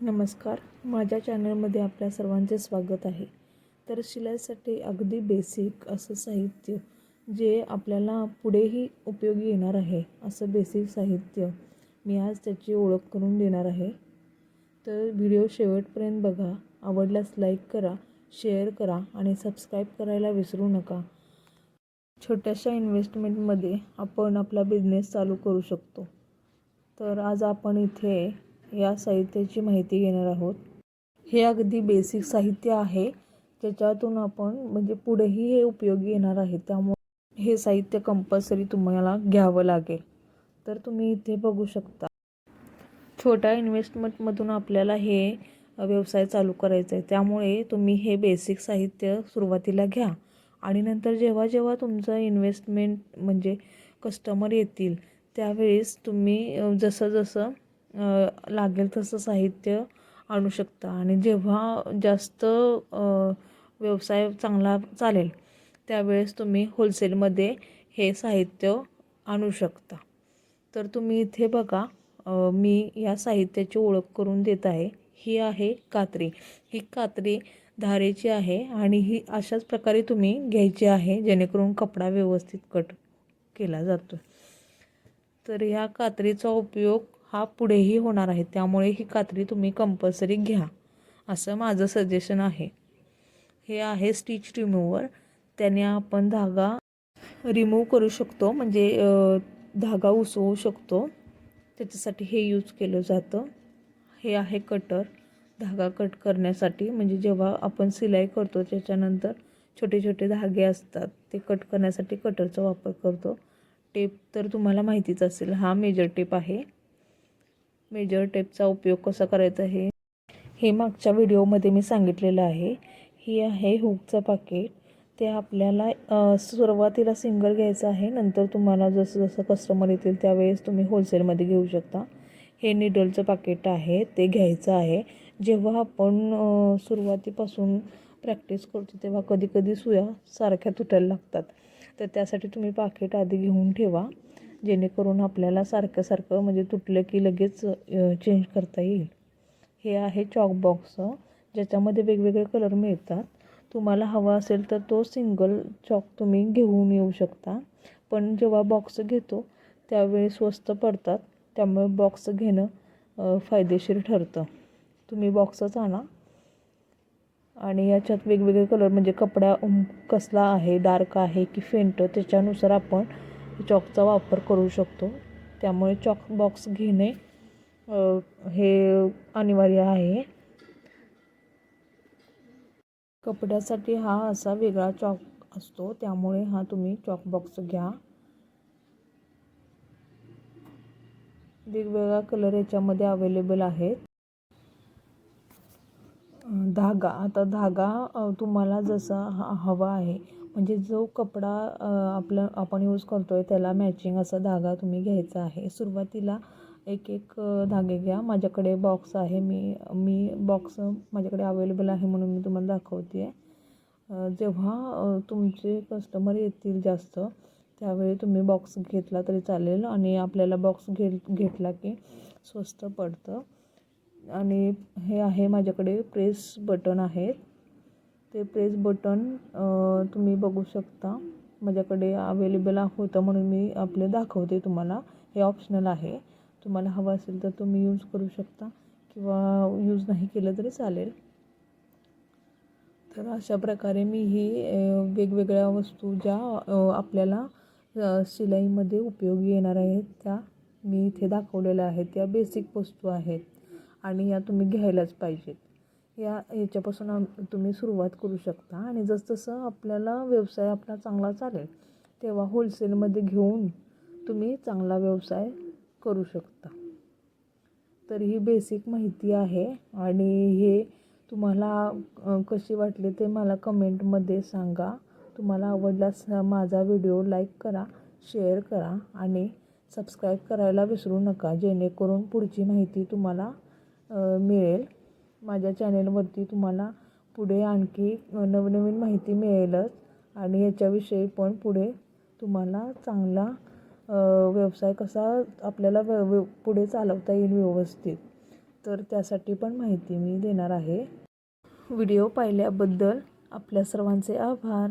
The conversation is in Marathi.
नमस्कार, माझ्या चॅनलमध्ये आपल्या सर्वांचे स्वागत आहे. तर शिलाईसाठी अगदी बेसिक असं साहित्य जे आपल्याला पुढेही उपयोगी येणार आहे असं बेसिक साहित्य मी आज त्याची ओळख करून देणार आहे. तर व्हिडिओ शेवटपर्यंत बघा. आवडल्यास लाईक करा, शेअर करा आणि सबस्क्राईब करायला विसरू नका. छोट्याशा इन्व्हेस्टमेंटमध्ये आपण आपला बिझनेस चालू करू शकतो. तर आज आपण इथे या साहित्याची माहिती घेणार आहोत. हे अगदी बेसिक साहित्य आहे ज्याच्यातून आपण पुढेही हे उपयोगी येणार आहे. त्यामुळे हे साहित्य कंपल्सरी तुम्हाला घ्यावं लागेल. तर तुम्ही इथे बघू शकता. छोट्या इन्व्हेस्टमेंटमधून आपल्याला हे व्यवसाय चालू करायचा आहे. त्यामुळे तुम्ही हे बेसिक साहित्य सुरुवातीला घ्या आणि नंतर जेव्हा जेव्हा तुमचं इन्व्हेस्टमेंट कस्टमर येतील त्यावेळेस तुम्ही जसं जसं लागेल तसं साहित्य आणू शकता. आणि जेव्हा जास्त व्यवसाय चांगला चालेल त्यावेळेस तुम्ही होलसेलमध्ये हे साहित्य आणू शकता. तर तुम्ही इथे बघा, मी या साहित्याची ओळख करून देत आहे. ही आहे कात्री. ही कात्री धारेची आहे आणि ही अशाच प्रकारे तुम्ही घ्यायची आहे जेणेकरून कपडा व्यवस्थित कट केला जातो. तर या कात्रीचा उपयोग हा पुढेही होणार आहे. त्यामुळे ही कात्री तुम्ही कंपल्सरी घ्या असं माझं सजेशन आहे. हे आहे स्टिच रिमूव्हर. त्याने आपण धागा रिमूव्ह करू शकतो, धागा उसवू शकतो. त्याच्यासाठी हे यूज केलं जातं. हे आहे कटर. धागा कट करण्यासाठी, जेव्हा आपण सिलाई करतो त्याच्यानंतर छोटे छोटे धागे असतात ते कट करण्यासाठी कटरचा वापर करतो. टेप तर तुम्हाला माहितीच असेल. हा मेजर टेप आहे. मेजर टेपचा उपयोग कसा करायचा हे मागच्या व्हिडिओमध्ये मी सांगितलेलं आहे. ही आहे हुकचं पाकिट. ते आपल्याला सुरुवातीला सिंगल घ्यायचं आहे. नंतर तुम्हाला जसं जसं कस्टमर येतील त्यावेळेस तुम्ही होलसेलमध्ये घेऊ शकता. हे निडलचं पाकिट आहे, ते घ्यायचं आहे. जेव्हा आपण सुरुवातीपासून प्रॅक्टिस करतो तेव्हा कधी कधी सुया सारख्या तुटायला लागतात. तर त्यासाठी तुम्ही पाकिट आधी घेऊन ठेवा जेणेकरून आपल्याला सारखं तुटलं की लगेच चेंज करता येईल. हे आहे चॉक बॉक्स ज्याच्यामध्ये वेगवेगळे कलर मिळतात. तुम्हाला हवा असेल तर तो सिंगल चॉक तुम्ही घेऊन येऊ शकता. पण जेव्हा बॉक्स घेतो त्यावेळी स्वस्त पडतात. त्यामुळे बॉक्स घेणं फायदेशीर ठरतं. तुम्ही बॉक्सच आणा आणि याच्यात वेगवेगळे कलर कपडा कसला आहे, डार्क आहे की फेंट, त्याच्यानुसार आपण चॉकचा वापर करू शकतो. त्यामुळे चॉक बॉक्स घेणे हे अनिवार्य आहे. कपड्यासाठी हा असा वेगळा चॉक असतो, त्यामुळे हा तुम्ही चॉक बॉक्स घ्या. वेगवेगळा कलर याच्यामध्ये अवेलेबल आहेत. धागा, आता धागा तुम्हाला जसा हवा आहे, जो कपडा आपण यूज करतो आहे त्याला मॅचिंग असा धागा तुम्ही घ्यायचा आहे. सुरुवातीला एक एक धागे घ्या. माझ्याकडे बॉक्स आहे. मी बॉक्स माझ्याकडे अवेलेबल आहे म्हणून मी तुम्हाला दाखवते आहे. जेव्हा तुमचे कस्टमर येतील जास्त त्यावेळी तुम्ही बॉक्स घेतला तरी चालेल आणि आपल्याला बॉक्स घेतला की स्वस्त पडतं. आणि हे आहे माझ्याकडे प्रेस बटन आहेत. ते प्रेस बटन तुम्ही बघू शकता. माझ्याकडे अवेलेबल होतं म्हणून मी आपले दाखवते तुम्हाला. हे ऑप्शनल आहे. तुम्हाला हवं असेल तर तुम्ही यूज करू शकता किंवा यूज नाही केलं तरी चालेल. तर अशा प्रकारे मी ही वेगवेगळ्या वस्तू ज्या आपल्याला शिलाईमध्ये उपयोगी येणार आहेत त्या मी इथे दाखवलेल्या आहेत. त्या बेसिक वस्तू आहेत आणि या तुम्ही घ्यायलाच पाहिजेत. याच्यापासून तुम्ही सुरुवात करू शकता आणि जसजसं आपल्याला व्यवसाय आपला चांगला चालेल तेव्हा होलसेलमध्ये घेऊन तुम्ही चांगला व्यवसाय करू शकता. तर ही बेसिक माहिती आहे आणि हे तुम्हाला कशी वाटली ते मला कमेंटमध्ये सांगा. तुम्हाला आवडल्यास माझा व्हिडिओ लाईक करा, शेअर करा आणि सबस्क्राईब करायला विसरू नका जेणेकरून पुढची माहिती तुम्हाला मिळेल. माझ्या चॅनेलवरती तुम्हाला पुढे आणखी नवनवीन माहिती मिळेलच आणि याच्याविषयी पण पुढे तुम्हाला चांगला व्यवसाय कसा आपल्याला पुढे चालवता येईल व्यवस्थित. तर त्यासाठी पण माहिती मी देणार आहे. व्हिडिओ पाहिल्याबद्दल आपल्या सर्वांचे आभार.